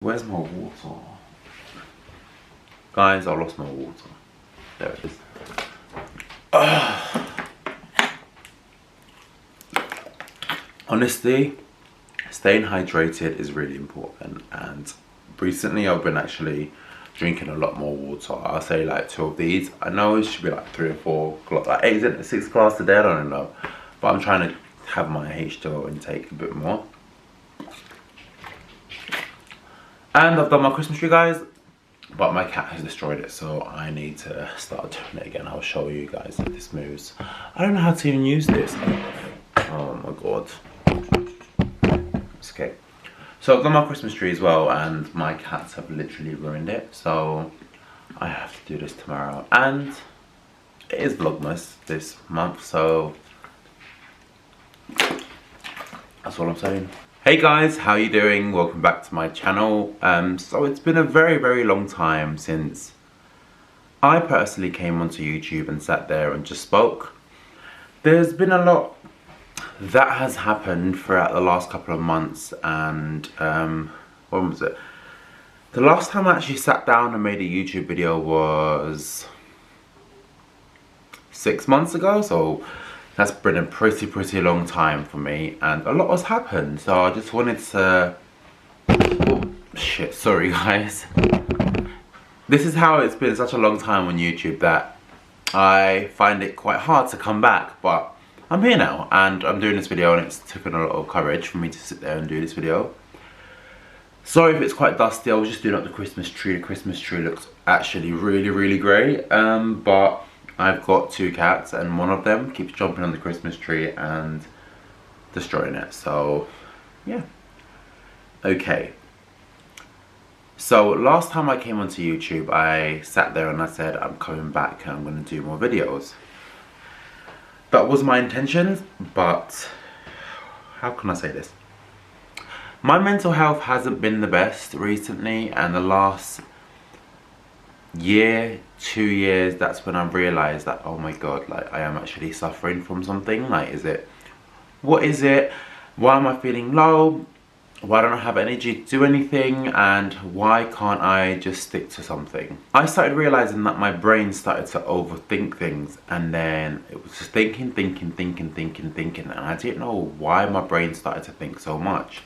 Where's my water? Guys, I lost my water. There it is. Honestly, staying hydrated is really important, and recently I've been actually drinking a lot more water. I'll say like 2 of these. I know it should be like 3 or 4, like 6 glasses a day, I don't know. But I'm trying to have my H2O intake a bit more. And I've done my Christmas tree, guys, but my cat has destroyed it, so I need to start doing it again. I'll show you guys if this moves. I don't know how to even use this. Oh my god. It's okay. So I've done my Christmas tree as well, and my cats have literally ruined it, so I have to do this tomorrow. And it is vlogmas this month, so that's all I'm saying. Hey guys, how you doing? Welcome back to my channel. So it's been a very long time since I personally came onto YouTube and sat there and just spoke. There's been a lot that has happened throughout the last couple of months, and when was it? The last time I actually sat down and made a YouTube video was 6 months ago, so that's been a pretty long time for me, and a lot has happened, so I just wanted to... Oh, shit, sorry guys. This is how it's been such a long time on YouTube that I find it quite hard to come back, but I'm here now, and I'm doing this video, and it's taken a lot of courage for me to sit there and do this video. Sorry if it's quite dusty, I was just doing up the Christmas tree. The Christmas tree looks actually really great, but I've got 2 cats, and one of them keeps jumping on the Christmas tree and destroying it, so yeah. Okay. So last time I came onto YouTube, I sat there and I said I'm coming back and I'm going to do more videos. That was my intention, but how can I say this? My mental health hasn't been the best recently, and the last year, 2 years, that's when I've realised that, oh my god, like I am actually suffering from something. Like, what is it? Why am I feeling low? Why don't I have energy to do anything? And why can't I just stick to something? I started realising that my brain started to overthink things, and then it was just thinking, and I didn't know why my brain started to think so much.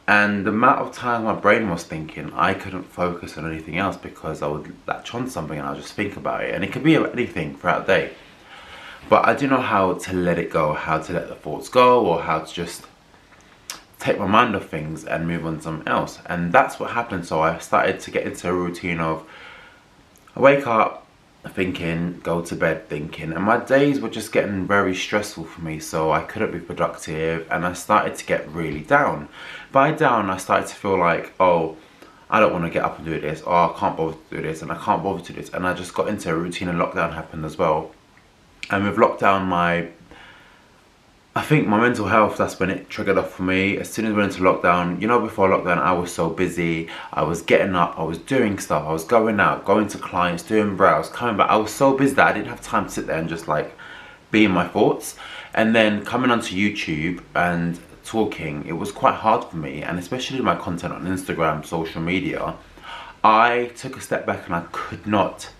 And the amount of time my brain was thinking, I couldn't focus on anything else because I would latch on something and I'll just think about it. And it could be anything throughout the day. But I didn't know how to let it go, how to let the thoughts go, or how to just take my mind off things and move on to something else. And that's what happened. So I started to get into a routine of, I wake up thinking, go to bed thinking, and my days were just getting very stressful for me, so I couldn't be productive, and I started to get really down. By down, I started to feel like, oh, I don't want to get up and do this, or I can't bother to do this, and I can't bother to do this, and I just got into a routine, and lockdown happened as well. And with lockdown, I think my mental health, that's when it triggered off for me. As soon as we went into lockdown, you know, before lockdown, I was so busy. I was getting up, I was doing stuff, I was going out, going to clients, doing brows, coming back. I was so busy that I didn't have time to sit there and just like be in my thoughts. And then coming onto YouTube and talking, it was quite hard for me, and especially my content on Instagram, social media, I took a step back and I could not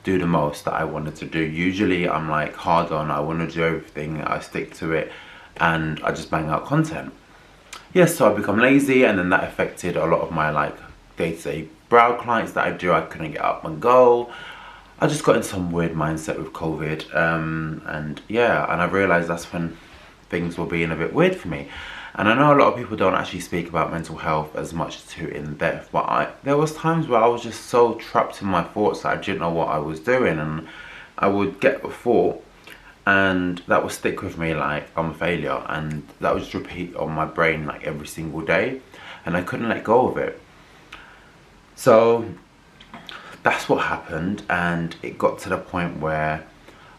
do the most that I wanted to do. Usually I'm like hard on, I want to do everything, I stick to it, and I just bang out content. Yes, so I become lazy, and then that affected a lot of my like day-to-day brow clients that I do. I couldn't get up and go. I just got in some weird mindset with COVID, and yeah, and I realized that's when things were being a bit weird for me. And I know a lot of people don't actually speak about mental health as much too in depth, but there was times where I was just so trapped in my thoughts that I didn't know what I was doing, and I would get a thought and that would stick with me like I'm a failure, and that would just repeat on my brain like every single day, and I couldn't let go of it. So that's what happened, and it got to the point where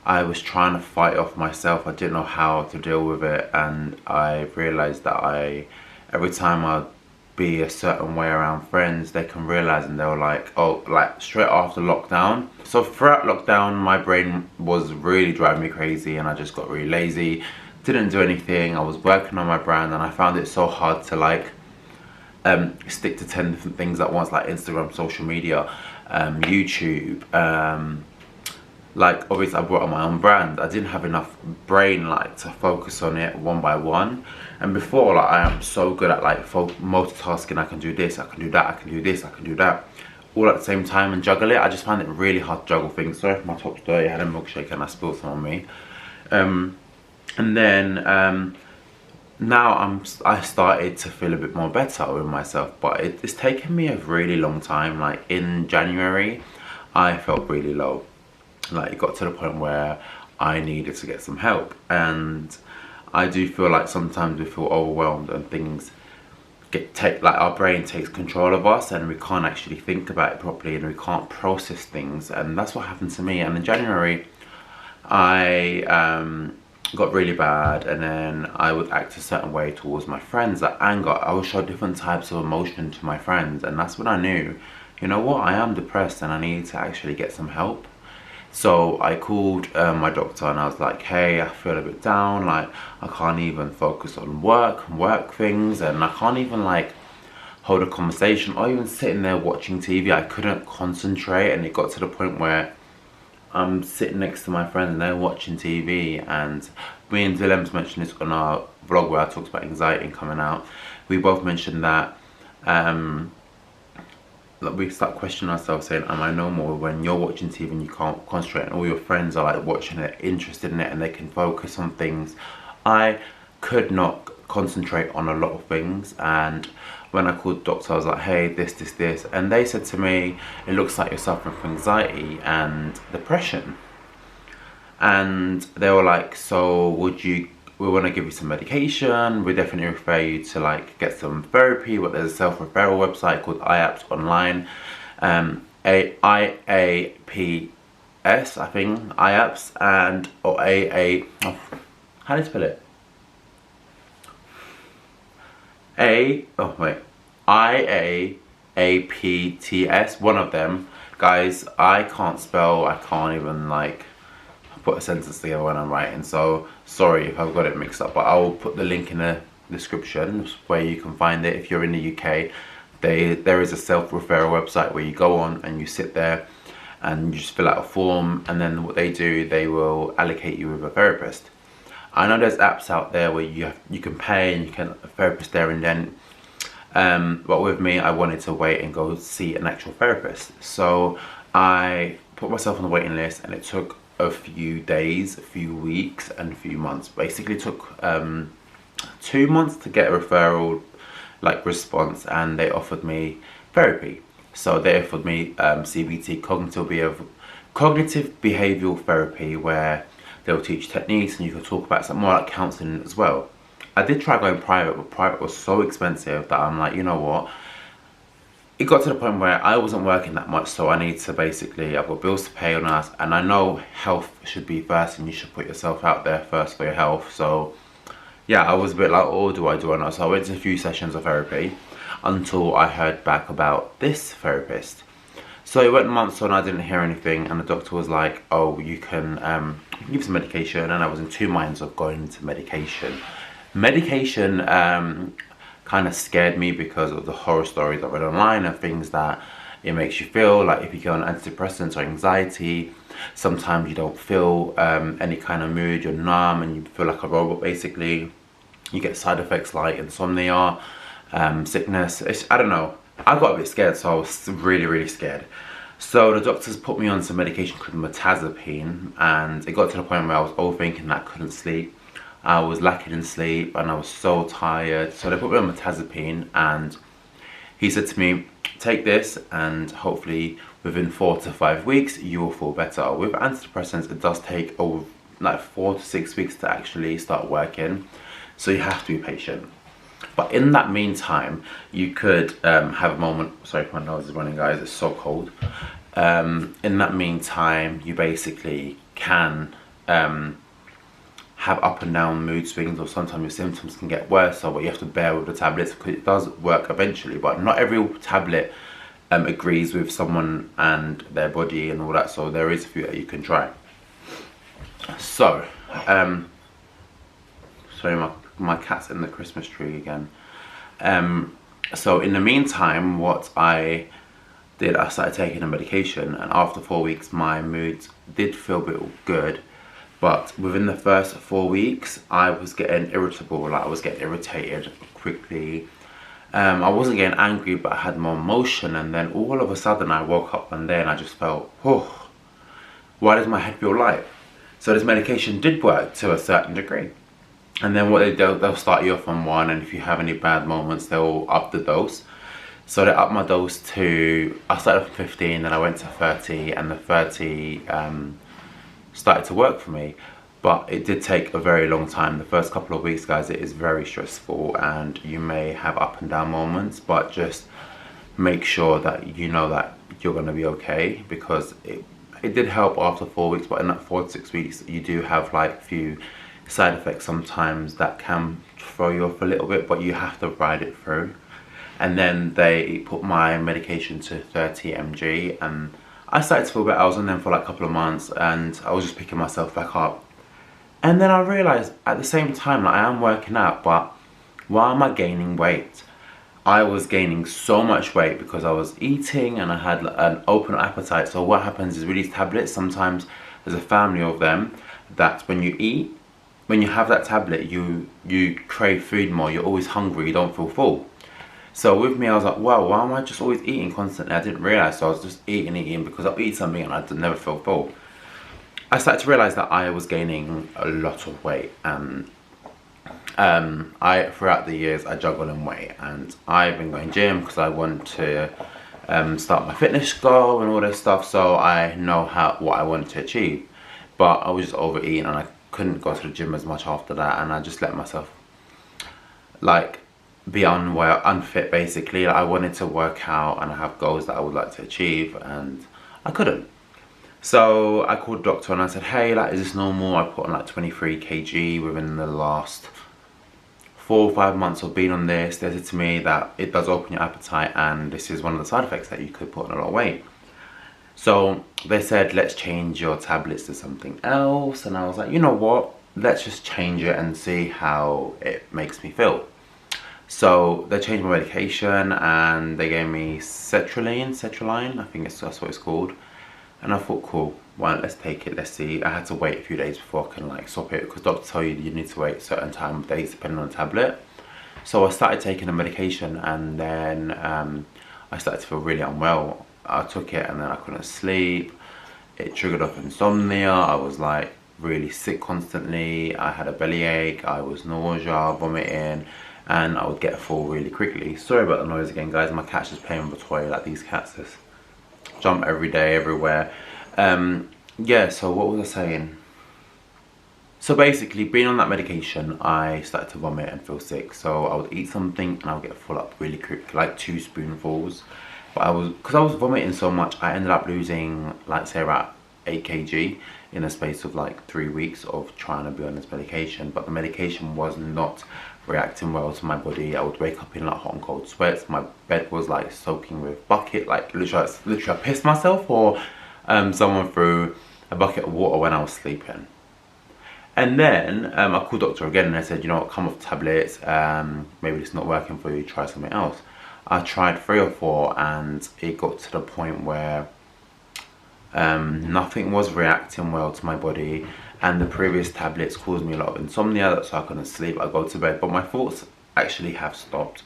I was trying to fight off myself. I didn't know how to deal with it, and I realised that every time I'd be a certain way around friends, they can realise, and they were like, oh, like straight after lockdown. So throughout lockdown, my brain was really driving me crazy, and I just got really lazy, didn't do anything. I was working on my brand, and I found it so hard to like stick to 10 different things at once, like Instagram, social media, YouTube. Like obviously I brought up my own brand. I didn't have enough brain like to focus on it one by one. And before, like, I am so good at like multitasking. I can do this, I can do that, I can do this, I can do that, all at the same time and juggle it. I just find it really hard to juggle things. Sorry if my top's dirty. I had a milkshake and I spilled some on me. And then now I started to feel a bit more better with myself, but it's taken me a really long time. Like in January, I felt really low. Like it got to the point where I needed to get some help, and I do feel like sometimes we feel overwhelmed and things like our brain takes control of us and we can't actually think about it properly and we can't process things, and that's what happened to me. And in January I got really bad, and then I would act a certain way towards my friends, like anger. I would show different types of emotion to my friends, and that's when I knew, you know what, I am depressed and I need to actually get some help. So I called my doctor and I was like, hey, I feel a bit down, like I can't even focus on work things, and I can't even like hold a conversation or even sitting there watching TV. I couldn't concentrate, and it got to the point where I'm sitting next to my friends and they're watching TV, and me and Dylan's mentioned this on our vlog where I talked about anxiety and coming out. We both mentioned that like we start questioning ourselves, saying, am I normal when you're watching TV and you can't concentrate and all your friends are like watching it, interested in it, and they can focus on things? I could not concentrate on a lot of things, and when I called the doctor I was like, hey, this, and they said to me, it looks like you're suffering from anxiety and depression. And they were like, so we want to give you some medication, we definitely refer you to like get some therapy, but there's a self-referral website called IAPS online, IAPS, I think, IAPS, and or how do you spell it? IAAPTS, one of them. Guys, I can't spell, I can't even like put a sentence together when I'm writing, so sorry if I've got it mixed up, but I will put the link in the description where you can find it. If you're in the UK, there is a self-referral website where you go on and you sit there and you just fill out a form, and then what they do, they will allocate you with a therapist. I know there's apps out there where you can pay and you can a therapist there and then, but with me, I wanted to wait and go see an actual therapist, so I put myself on the waiting list, and it took a few days, a few weeks, and a few months. Basically took 2 months to get a referral like response, and they offered me therapy. So they offered me CBT, cognitive behavioral therapy, where they'll teach techniques and you can talk about something more like counselling as well. I did try going private, but private was so expensive that I'm like, you know what, it got to the point where I wasn't working that much, so I need to basically, I've got bills to pay on us, and I know health should be first and you should put yourself out there first for your health. So yeah, I was a bit like, oh, do I not? So I went to a few sessions of therapy until I heard back about this therapist. So it went months on, I didn't hear anything, and the doctor was like, oh, you can give some medication, and I was in two minds of going into medication. Medication kind of scared me because of the horror stories I read online and things that it makes you feel like if you go on antidepressants or anxiety, sometimes you don't feel any kind of mood, you're numb and you feel like a robot basically. You get side effects like insomnia, sickness. I don't know, I got a bit scared, so I was really scared. So the doctors put me on some medication called mirtazapine, and it got to the point where I was overthinking that I couldn't sleep. I was lacking in sleep and I was so tired, so they put me on mirtazapine, and he said to me, take this and hopefully within 4 to 5 weeks you will feel better. With antidepressants it does take over like 4 to 6 weeks to actually start working, so you have to be patient. But in that meantime, you could have a moment, sorry my nose is running guys, it's so cold. In that meantime, you basically can have up and down mood swings, or sometimes your symptoms can get worse, so what you have to bear with the tablets, because it does work eventually, but not every tablet agrees with someone and their body and all that, so there is a few that you can try. So, sorry, my cat's in the Christmas tree again. So in the meantime, what I did, I started taking a medication, and after 4 weeks my mood did feel a bit good. But within the first 4 weeks, I was getting irritable, like I was getting irritated quickly. I wasn't getting angry, but I had more emotion, and then all of a sudden I woke up one day and I just felt, oh, why does my head feel light? So this medication did work to a certain degree. And then what they'll start you off on one, and if you have any bad moments, they'll up the dose. So they upped my dose to, I started off at 15, then I went to 30, and the 30 started to work for me. But it did take a very long time. The first couple of weeks, guys, it is very stressful, and you may have up and down moments, but just make sure that you know that you're going to be okay, because it did help after 4 weeks, but in that 4 to 6 weeks, you do have like a few side effects sometimes that can throw you off a little bit, but you have to ride it through. And then they put my medication to 30 mg, and I started to feel better. I was on them for like a couple of months, and I was just picking myself back up. And then I realized at the same time, like, I am working out, but why am I gaining weight? I was gaining so much weight because I was eating and I had an open appetite. So what happens is with these tablets, sometimes there's a family of them, that when you eat, when you have that tablet, you crave food more. You're always hungry, you don't feel full. So with me, I was like, wow, why am I just always eating constantly? I didn't realize. So I was just eating because I'll eat something and I never feel full. I started to realize that I was gaining a lot of weight, and throughout the years I juggled in weight, and I've been going gym because I want to start my fitness goal and all this stuff, so I know what I want to achieve. But I was just overeating, and I couldn't go to the gym as much after that, and I just let myself like be unfit basically. Like, I wanted to work out and I have goals that I would like to achieve, and I couldn't. So I called the doctor and I said, hey, like, is this normal? I put on like 23 kg within the last 4 or 5 months of being on this. They said to me that it does open your appetite, and this is one of the side effects, that you could put on a lot of weight. So they said, let's change your tablets to something else. And I was like, you know what? Let's just change it and see how it makes me feel. So they changed my medication and they gave me sertraline, I think that's what it's called. And I thought, cool, why not, let's take it, let's see. I had to wait a few days before I can like swap it, because doctors tell you need to wait a certain time of days depending on the tablet. So I started taking the medication, and then I started to feel really unwell. I took it and then I couldn't sleep. It triggered off insomnia. I was like really sick constantly. I had a bellyache, I was nausea, vomiting, and I would get full really quickly. Sorry about the noise again, guys. My cat's just playing with a toy. Like, these cats just jump every day, everywhere. Yeah, so what was I saying? So basically, being on that medication, I started to vomit and feel sick. So I would eat something and I would get full up really quick, like 2 spoonfuls. But because I was vomiting so much, I ended up losing, like, say, about 8 kg in a space of like 3 weeks of trying to be on this medication. But the medication was not reacting well to my body. I would wake up in like hot and cold sweats. My bed was like soaking with bucket, like literally I pissed myself, or someone threw a bucket of water when I was sleeping. And then I called doctor again, and I said, you know what, come off tablets, maybe it's not working for you, try something else. I tried 3 or 4, and it got to the point where nothing was reacting well to my body, and the previous tablets caused me a lot of insomnia, so I couldn't sleep. I go to bed, but my thoughts actually have stopped,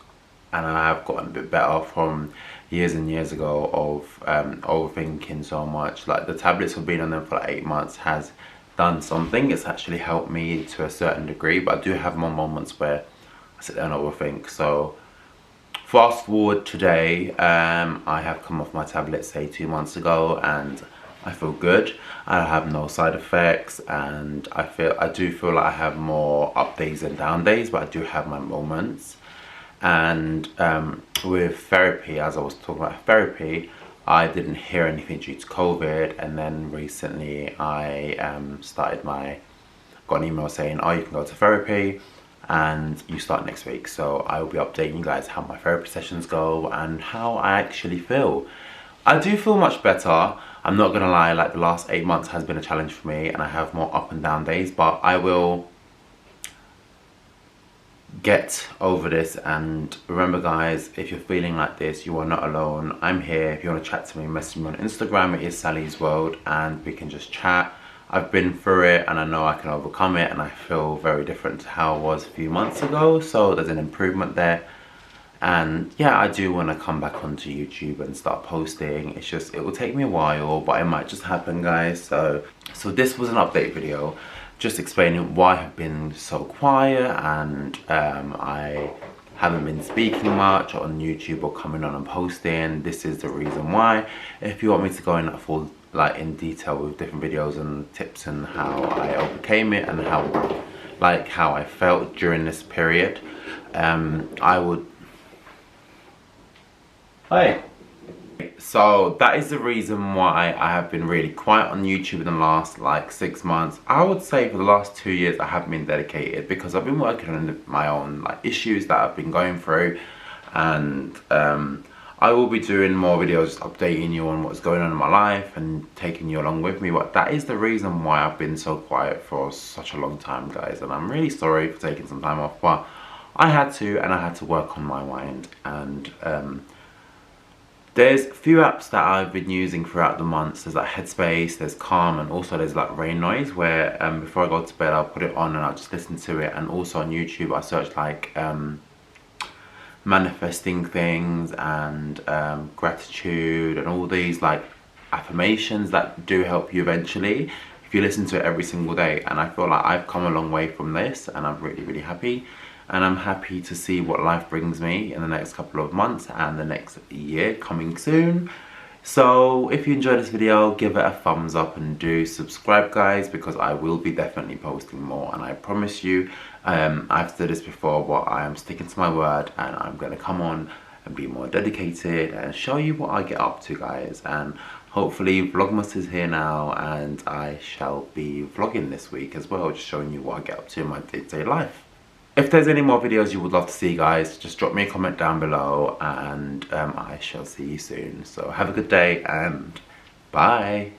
and I have gotten a bit better from years and years ago of overthinking so much. Like, the tablets have been on them for like 8 months has done something. It's actually helped me to a certain degree, but I do have more moments where I sit there and overthink. So fast forward today, I have come off my tablets, say 2 months ago, and I feel good. I have no side effects, and I do feel like I have more up days and down days, but I do have my moments. And with therapy, as I was talking about therapy, I didn't hear anything due to COVID, and then recently I got an email saying, oh, you can go to therapy and you start next week. So I will be updating you guys how my therapy sessions go and how I actually feel. I do feel much better. I'm not gonna lie, like, the last 8 months has been a challenge for me, and I have more up and down days, but I will get over this, and remember guys, if you're feeling like this, you are not alone. I'm here. If you want to chat to me, message me on Instagram. It is Salihs World, and we can just chat. I've been through it and I know I can overcome it, and I feel very different to how I was a few months ago, so there's an improvement there. And yeah, I do want to come back onto YouTube and start posting. It's just, it will take me a while, but it might just happen guys. So this was an update video just explaining why I've been so quiet, and I haven't been speaking much on YouTube or coming on and posting. This is the reason why. If you want me to go in full, like in detail with different videos and tips and how I overcame it and how I felt during this period, I would. Hi. So that is the reason why I have been really quiet on YouTube in the last like 6 months. I would say for the last 2 years I haven't been dedicated, because I've been working on my own like issues that I've been going through, and I will be doing more videos updating you on what's going on in my life and taking you along with me. But that is the reason why I've been so quiet for such a long time guys, and I'm really sorry for taking some time off, but I had to, and I had to work on my mind. And there's a few apps that I've been using throughout the months. There's like Headspace, there's Calm, and also there's like rain noise, where before I go to bed I'll put it on and I'll just listen to it. And also on YouTube I search like manifesting things and gratitude and all these like affirmations that do help you eventually if you listen to it every single day. And I feel like I've come a long way from this, and I'm really happy. And I'm happy to see what life brings me in the next couple of months and the next year coming soon. So if you enjoyed this video, give it a thumbs up and do subscribe guys, because I will be definitely posting more, and I promise you, I've said this before, but I am sticking to my word, and I'm going to come on and be more dedicated and show you what I get up to guys. And hopefully vlogmas is here now, and I shall be vlogging this week as well, just showing you what I get up to in my day-to-day life. If there's any more videos you would love to see guys, just drop me a comment down below, and I shall see you soon. So have a good day and bye.